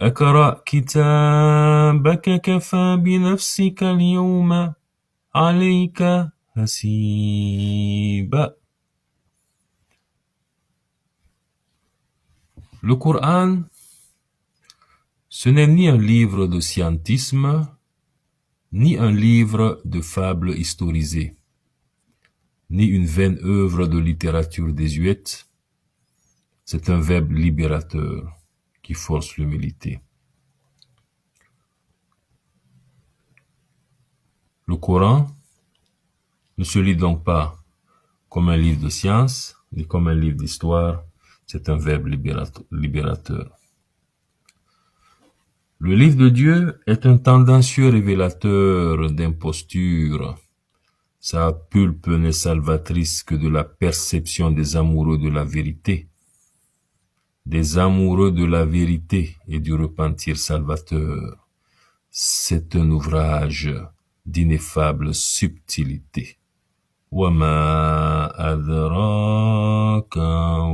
اقرأ كتابك كفى بنفسك اليوم عليك حسيبا. Le Coran, ce n'est ni un livre de scientisme, ni un livre de fables historisées, ni une vaine œuvre de littérature désuète. C'est un verbe libérateur qui force l'humilité. Le Coran ne se lit donc pas comme un livre de science, ni comme un livre d'histoire. C'est un verbe libérateur. Le livre de Dieu est un tendancieux révélateur d'imposture. Sa pulpe n'est salvatrice que de la perception des amoureux de la vérité, des amoureux de la vérité et du repentir salvateur. C'est un ouvrage d'ineffable subtilité. وَمَا أَدْرَاكَ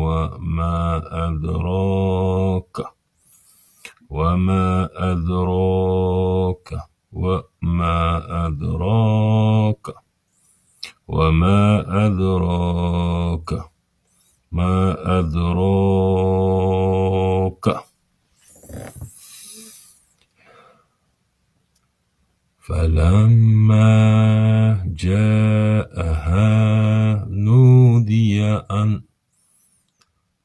وَمَا أَدْرَاكَ وَمَا أَدْرَاكَ وَمَا أَدْرَاكَ وَمَا أَدْرَاكَ مَا أَدْرَاكَ فَلَمَّا جَاءَهَا نُودِيَ أَنْ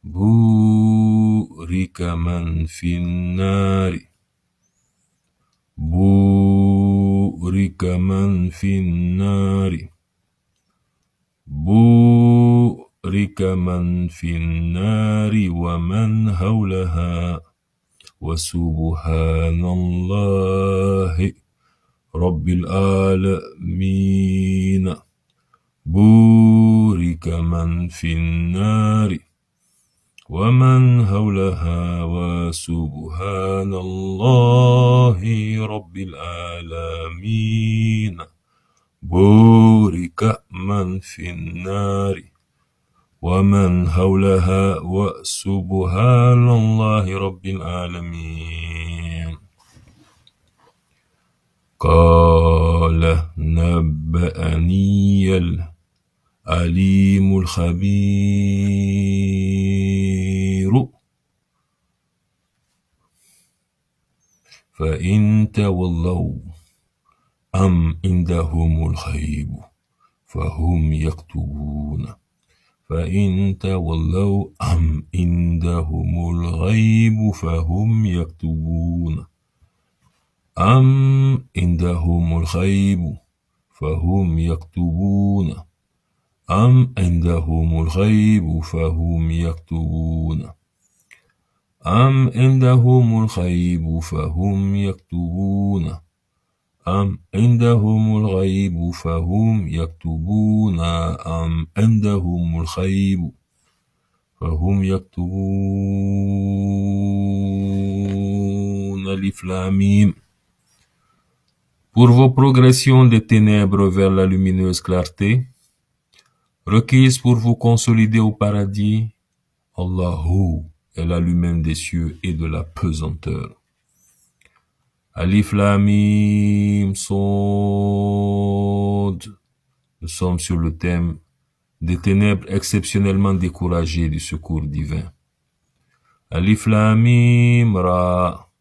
بُورِكَ مَنْ فِي النَّارِ بُورِكَ مَنْ فِي النَّارِ بُورِكَ مَنْ فِي النَّارِ وَمَنْ حَوْلَهَا وَسُبْحَانَ اللَّهِ رب العالمين بورك من في النار ومن حولها وسبحان الله رب العالمين بورك من في النار ومن حولها وسبحان الله رب العالمين. قال نبأني العليم الخبير فإن تولوا أم عندهم الغيب فهم يكتبون فإن تولوا أم عندهم الغيب فهم يكتبون أم عندهم الغيب فهم يكتبون أم عندهم الغيب فهم يكتبون أم عندهم الغيب فهم يكتبون أم عندهم الغيب فهم يكتبون أم عندهم الغيب فهم يكتبون. ألف لام ميم. Pour vos progressions des ténèbres vers la lumineuse clarté, requises pour vous consolider au paradis, Allahu est la lumière des cieux et de la pesanteur. Alif Lam Mim Sod. Nous sommes sur le thème des ténèbres exceptionnellement découragées du secours divin. Alif Lam Mim Ra.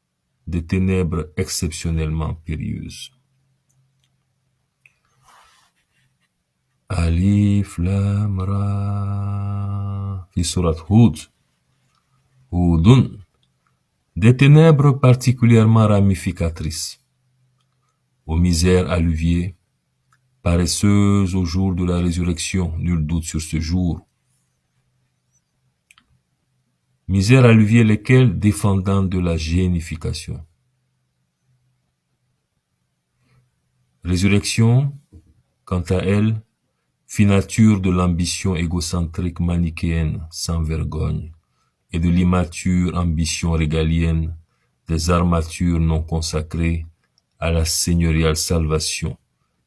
Des ténèbres exceptionnellement périlleuses. Alif Lam Ra. Fi Surat Hud. Hudun. Des ténèbres particulièrement ramificatrices, aux misères alluviées, paresseuses au jour de la résurrection, nul doute sur ce jour. Misères alluviées lesquelles défendant de la génification. Résurrection, quant à elle, finature de l'ambition égocentrique manichéenne sans vergogne et de l'immature ambition régalienne des armatures non consacrées à la seigneuriale salvation,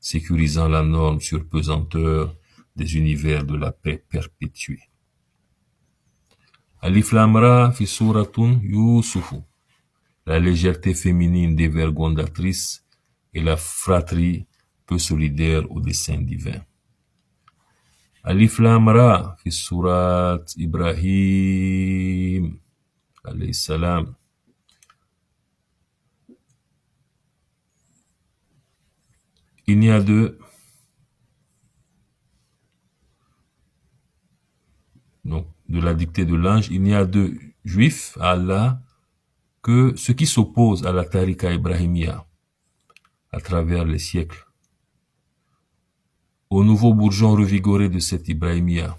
sécurisant la norme sur pesanteur des univers de la paix perpétuée. Alif Lam Ra fi Suratun Yusufu. la légèreté féminine dévergondatrice et la fratrie peu solidaire au dessein divin. Alif Lam Ra, fi Surat Ibrahim, alayhi salam. Il n'y a de la dictée de l'ange, il n'y a de juifs à Allah que ceux qui s'opposent à la Tariqa Ibrahimia à travers les siècles, aux nouveaux bourgeons revigorés de cette Ibrahimia,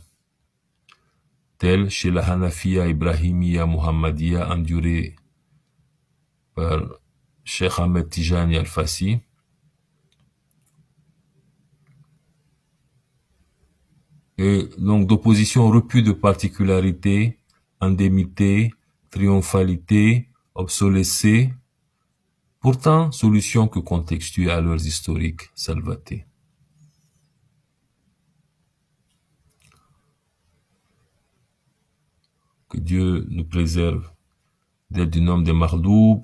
tels chez la Hanafiya Ibrahimia Muhammadiyya endurée par Cheikh Ahmed Tijani Al-Fassi, et donc d'opposition au repus de particularité, endémité, triomphalité, obsolescée, pourtant solution que contextuée à leurs historiques salvatés. Que Dieu nous préserve d'être du nombre des Mardoub,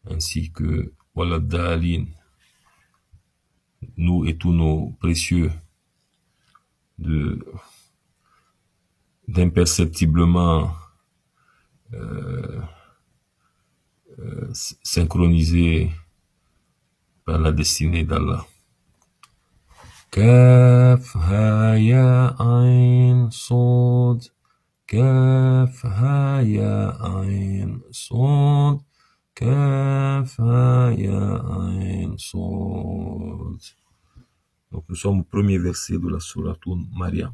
ainsi que Walad Da'alin, nous et tous nos précieux, d'imperceptiblement synchronisés par la destinée d'Allah. Kaf ha ya ain sod, Kaf ha ya ain sod, Kaf ha ya ain sod. Donc nous sommes au premier verset de la sourate Maryam.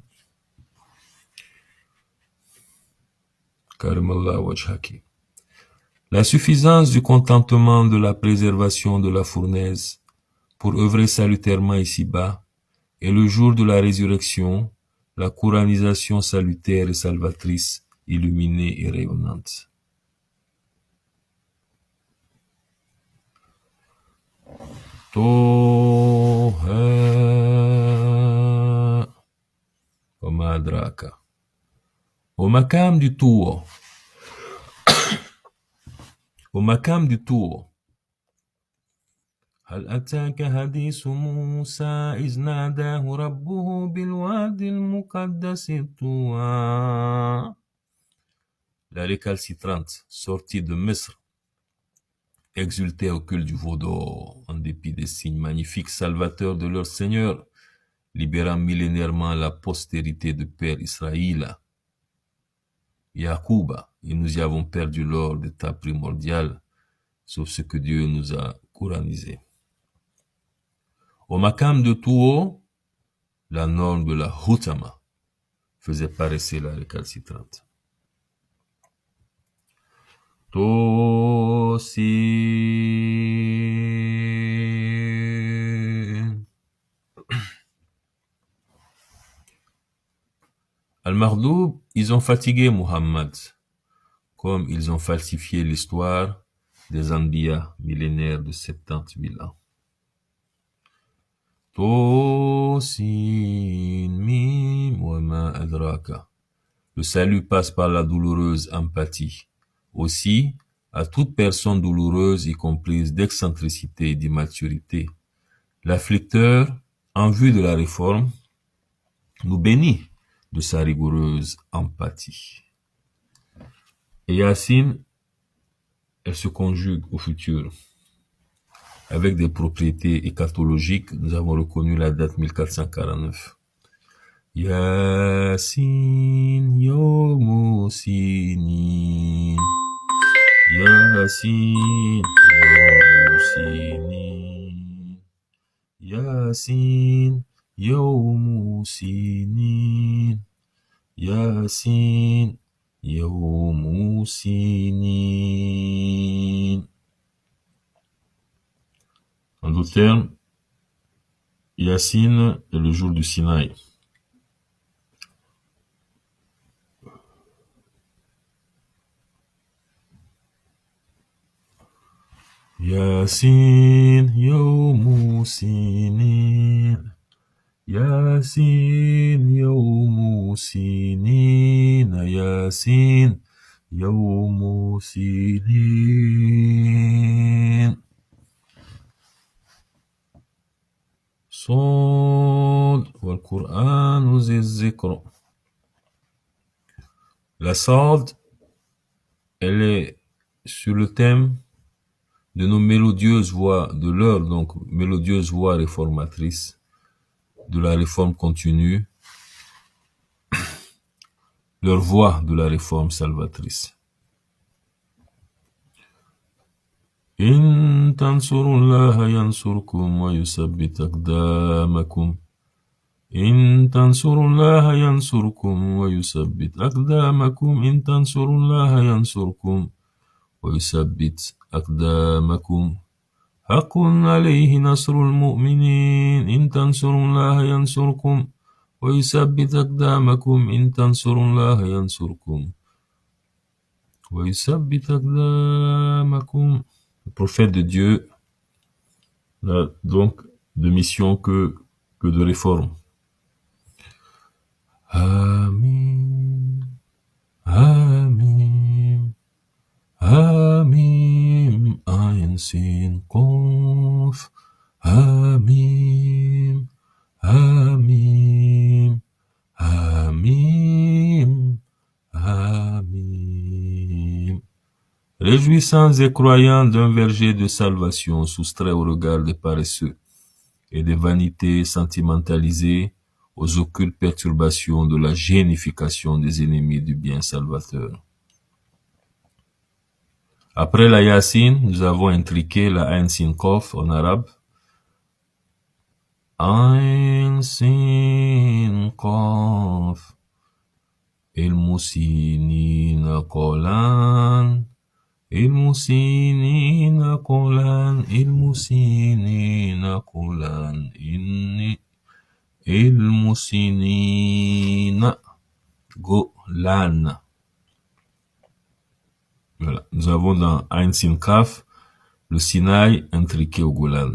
Karimallah wajhaki. La suffisance du contentement de la préservation de la fournaise pour œuvrer salutairement ici-bas, et le jour de la résurrection, la couranisation salutaire et salvatrice, illuminée et rayonnante. Toha wa ma adraka. Au Maqam du Tour. Au Maqam du Tour. هل أتاك حديث موسى إذ ناداه ربه بالواد المقدس طوى. La récalcitrante sortie de Misr exultait au culte du veau d'or en dépit des signes magnifiques salvateurs de leur Seigneur, libérant millénairement la postérité de Père Israël. Yacouba, et nous y avons perdu l'or d'état primordial, sauf ce que Dieu nous a couranisé. Au Maqam de Touo, la norme de la Hutama faisait paraître la récalcitrante. Tosin. Al-Mardoub, ils ont fatigué Muhammad, comme ils ont falsifié l'histoire des Anbiya millénaires de 70 000 ans. Tosin mim wa ma adraka. Le salut passe par la douloureuse empathie. Aussi, à toute personne douloureuse, y comprise d'excentricité et d'immaturité, l'afflicteur, en vue de la réforme, nous bénit de sa rigoureuse empathie. Et Yassine, elle se conjugue au futur. Avec des propriétés eschatologiques, nous avons reconnu la date 1449. Yasin yawmu sinin. Yasin yawmu sinin. Yasin yawmu sinin. Yasin yawmu sinin. En d'autres termes, Yassine est le jour du Sinaï. Yasin yawmu sinin. Yasin yawmu sinin. Yasin يوم سنين صاد والقرآن ذي الذكر. La Sard, elle est sur le thème de nos mélodieuses voix, de leur donc mélodieuse voix réformatrice, de la réforme continue, leur voix de la réforme salvatrice. إن تنصروا الله ينصركم ويثبت أقدامكم. إن تنصروا الله ينصركم ويثبت أقدامكم. إن تنصروا الله ينصركم ويثبت أقدامكم. حق عليه نصر المؤمنين. إن تنصروا الله ينصركم ويثبت أقدامكم. إن تنصروا الله ينصركم ويثبت أقدامكم. Le prophète de Dieu n'a donc de mission que de réforme. Amin, Amin, Amin, Ain Sin Qaf, Amin, Amin, Amin, Amin. Réjouissants et croyants d'un verger de salvation soustrait au regard des paresseux et des vanités sentimentalisées aux occultes perturbations de la génification des ennemis du bien salvateur. Après la Yassine, nous avons intriqué la Ain Sin Qaf en arabe. Ain Sin Qaf المسنين قولان المسنين قولان المسنين قولان إني المسنين قولان. Voilà. Nous avons dans Ain Sin Kaf le Sinaï intriqué au Golan.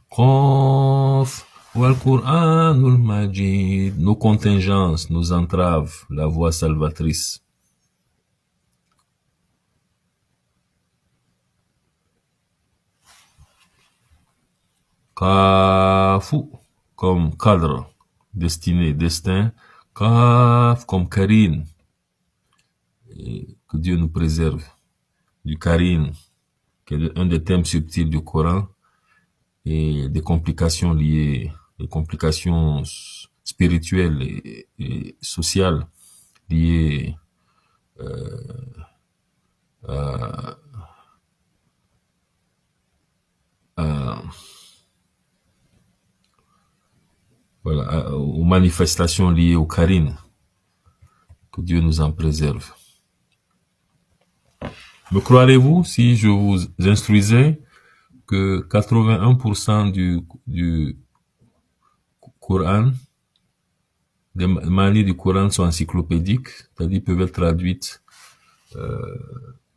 Qaf wal Qur'anul Majid, nos contingences, nos entraves, la voie salvatrice. Kafu comme cadre, destiné, destin. Kaf comme Karine, que Dieu nous préserve du Karine, qui est un des thèmes subtils du Coran, et des complications liées, des complications spirituelles et sociales liées aux manifestations liées au Karine. Que Dieu nous en préserve. Me croirez-vous si je vous instruisais que 81% du Coran, des manies du Coran sont encyclopédiques, c'est-à-dire peuvent être traduites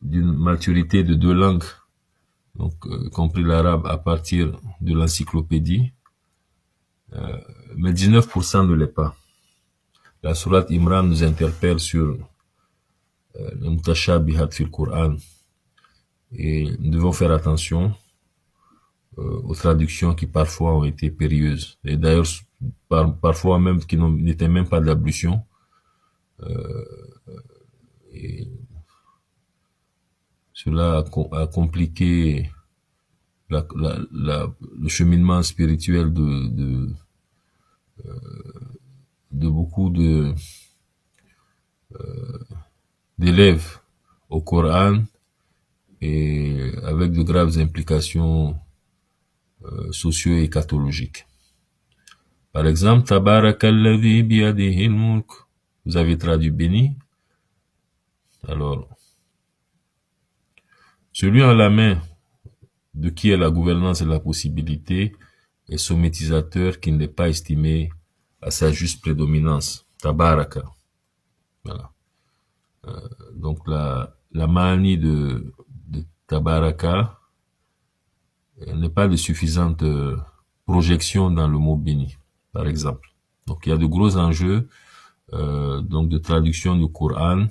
d'une maturité de 2 langues, donc compris l'arabe à partir de l'encyclopédie, mais 19% ne l'est pas. La sourate Imran nous interpelle sur le mutashabihat fil Coran, et nous devons faire attention aux traductions qui parfois ont été périlleuses, et d'ailleurs parfois même qui n'étaient même pas d'ablution, et cela a compliqué le cheminement spirituel de beaucoup d'élèves au Coran, et avec de graves implications socio-écatologiques. Par exemple, Tabarakalladhi biyadihi al-mulk, vous avez traduit béni. Alors, celui en la main de qui est la gouvernance et la possibilité est sommétisateur qui n'est pas estimé à sa juste prédominance. Tabaraka. Voilà. Donc la manie de Tabaraka n'est pas de suffisante projection dans le mot béni, par exemple. Donc il y a de gros enjeux donc de traduction du Coran,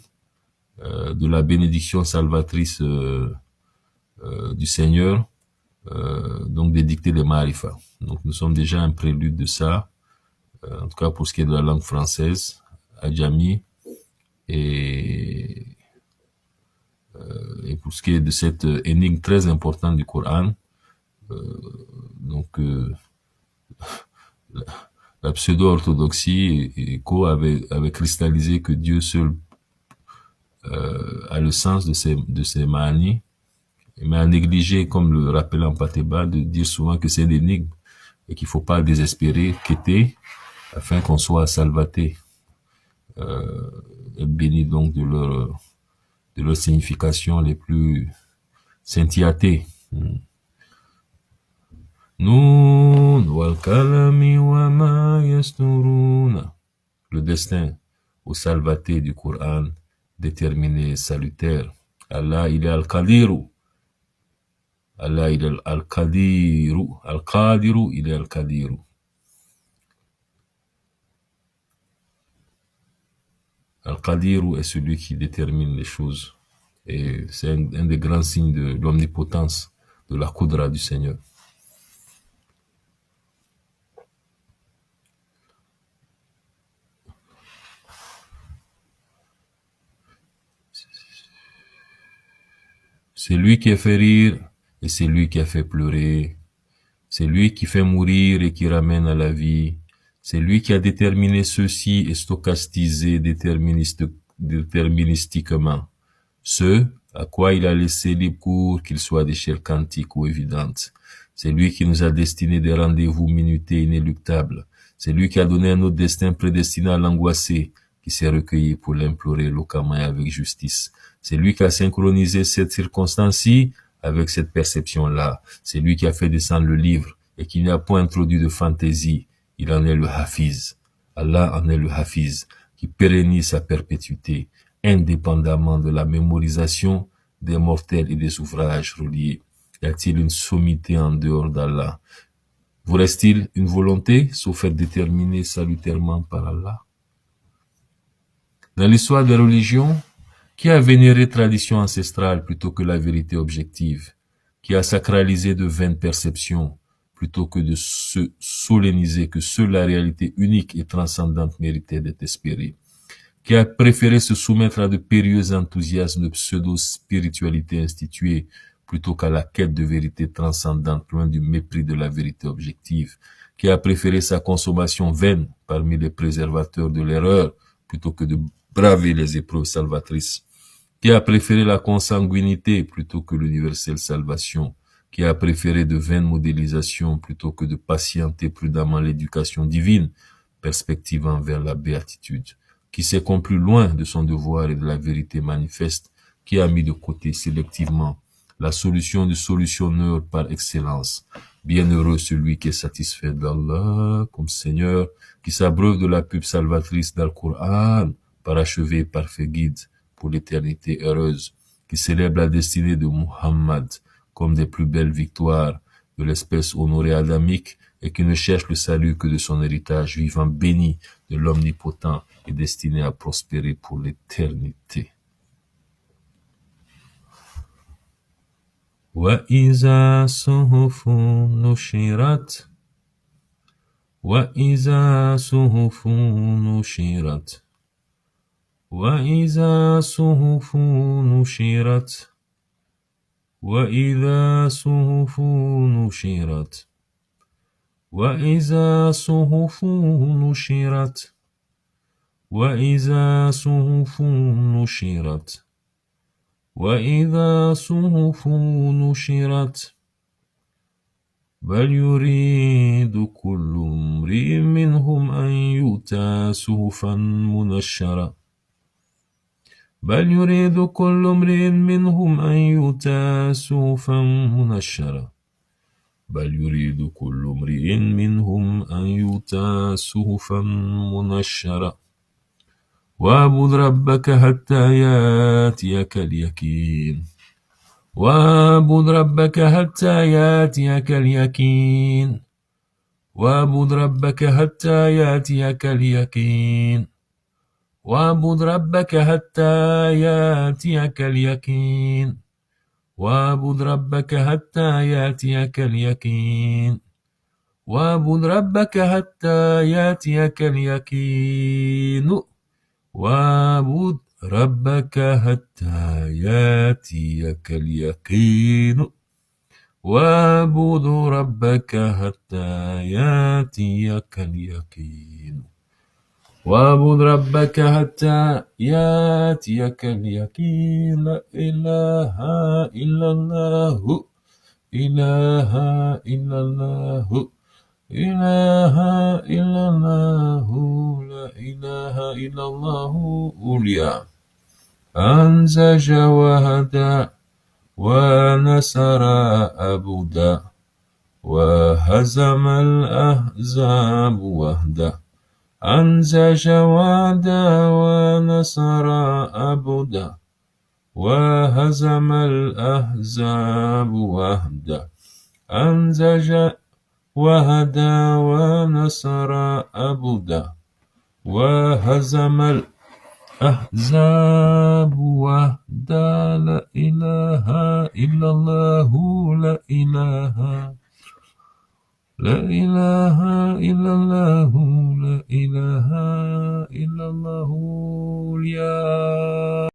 de la bénédiction salvatrice du Seigneur, donc des dictées de Marifa. Donc nous sommes déjà un prélude de ça, en tout cas pour ce qui est de la langue française, Adjami, et pour ce qui est de cette énigme très importante du Coran, donc la pseudo-orthodoxie avait cristallisé que Dieu seul a le sens de ces manis, mais a négligé, comme le rappelait Ampateba, de dire souvent que c'est l'énigme et qu'il faut pas désespérer, quêter, afin qu'on soit salvaté, et béni donc de leur signification les plus scintillatées. Nun wal kalami wa ma yasturuna. Le destin au salvaté du Coran, déterminé, salutaire. Allah, il est Al-Qadiru. Allah, il est Al-Qadiru. Al-Qadiru, il est Al-Qadiru. Al-Qadiru est celui qui détermine les choses. Et c'est un des grands signes de l'omnipotence, de la Qudra du Seigneur. C'est lui qui a fait rire et c'est lui qui a fait pleurer. C'est lui qui fait mourir et qui ramène à la vie. C'est lui qui a déterminé ceci et stocastisé déterministiquement ce à quoi il a laissé libre cours, qu'il soit d'échelle quantique ou évidente. C'est lui qui nous a destiné des rendez-vous minutés inéluctables. C'est lui qui a donné un autre destin prédestiné à l'angoissé, qui s'est recueilli pour l'implorer localement et avec justice. C'est lui qui a synchronisé cette circonstance-ci avec cette perception-là. C'est lui qui a fait descendre le livre et qui n'a point introduit de fantaisie. Il en est le Hafiz. Allah en est le Hafiz, qui pérennise sa perpétuité, indépendamment de la mémorisation des mortels et des ouvrages reliés. Y a-t-il une sommité en dehors d'Allah? Vous reste-t-il une volonté, sauf être déterminée salutairement par Allah? Dans l'histoire des religions, qui a vénéré tradition ancestrale plutôt que la vérité objective, qui a sacralisé de vaines perceptions plutôt que de se solenniser que seule la réalité unique et transcendante méritait d'être espérée, qui a préféré se soumettre à de périlleux enthousiasmes de pseudo-spiritualité instituée plutôt qu'à la quête de vérité transcendante loin du mépris de la vérité objective, qui a préféré sa consommation vaine parmi les préservateurs de l'erreur plutôt que de braver les épreuves salvatrices, qui a préféré la consanguinité plutôt que l'universelle salvation, qui a préféré de vaines modélisations plutôt que de patienter prudemment l'éducation divine, perspectivant vers la béatitude, qui s'est complu loin de son devoir et de la vérité manifeste, qui a mis de côté sélectivement la solution du solutionneur par excellence. Bienheureux celui qui est satisfait d'Allah comme Seigneur, qui s'abreuve de la pub salvatrice d'Al-Qur'an, parachevé et parfait guide pour l'éternité heureuse, qui célèbre la destinée de Muhammad comme des plus belles victoires de l'espèce honorée adamique et qui ne cherche le salut que de son héritage vivant béni de l'omnipotent et destiné à prospérer pour l'éternité. وَإِذَا صُحُفٌ نُشِرَتْ وَإِذَا صُحُفٌ نُشِرَتْ وَإِذَا صُحُفٌ نُشِرَتْ وَإِذَا صُحُفٌ نُشِرَتْ وَإِذَا صُحُفٌ نُشِرَتْ وَإِذَا صُحُفٌ نُشِرَتْ وَإِذَا صُحُفٌ نُشِرَتْ بَلْ يُرِيدُ كُلُّ امْرِئٍ مِّنْهُمْ أَن يُؤْتَىٰ صُحُفًا مُنَشَّرَةً بَلْ يُرِيدُ كُلُّ امْرِئٍ مِّنْهُمْ أَن يُؤْتَىٰ صُحُفًا مُنَشَّرَةً بَلْ يُرِيدُ كُلُّ امْرِئٍ مِّنْهُمْ أَن يُؤْتَىٰ صُحُفًا مُنَشَّرَةً وَاعْبُدْ رَبَّكَ حَتَّىٰ يَأْتِيَكَ الْيَقِينُ وَاعْبُدْ رَبَّكَ حَتَّىٰ يَأْتِيَكَ الْيَقِينُ وَاعْبُدْ رَبَّكَ حَتَّىٰ يَأْتِيَكَ الْيَقِينُ واعبد ربك حتى يأتيك اليقين واعبد ربك حتى يأتيك اليقين واعبد ربك حتى يأتيك اليقين واعبد ربك حتى يأتيك اليقين واعبد ربك حتى يأتيك اليقين واعبد ربك حتى يأتيك اليقين لا إله إلا الله إله إلا الله إله إلا الله لا إله إلا الله أولياء أنزج وهدى ونصر أبدا وهزم الأحزاب وحده أنزج وهدى ونصر أبدا وهزم الأحزاب وحده أنزج وهدى ونصر أبدا وهزم الأحزاب وحده لا إله إلا الله لا إله لا إله إلا الله لا إله إلا الله يا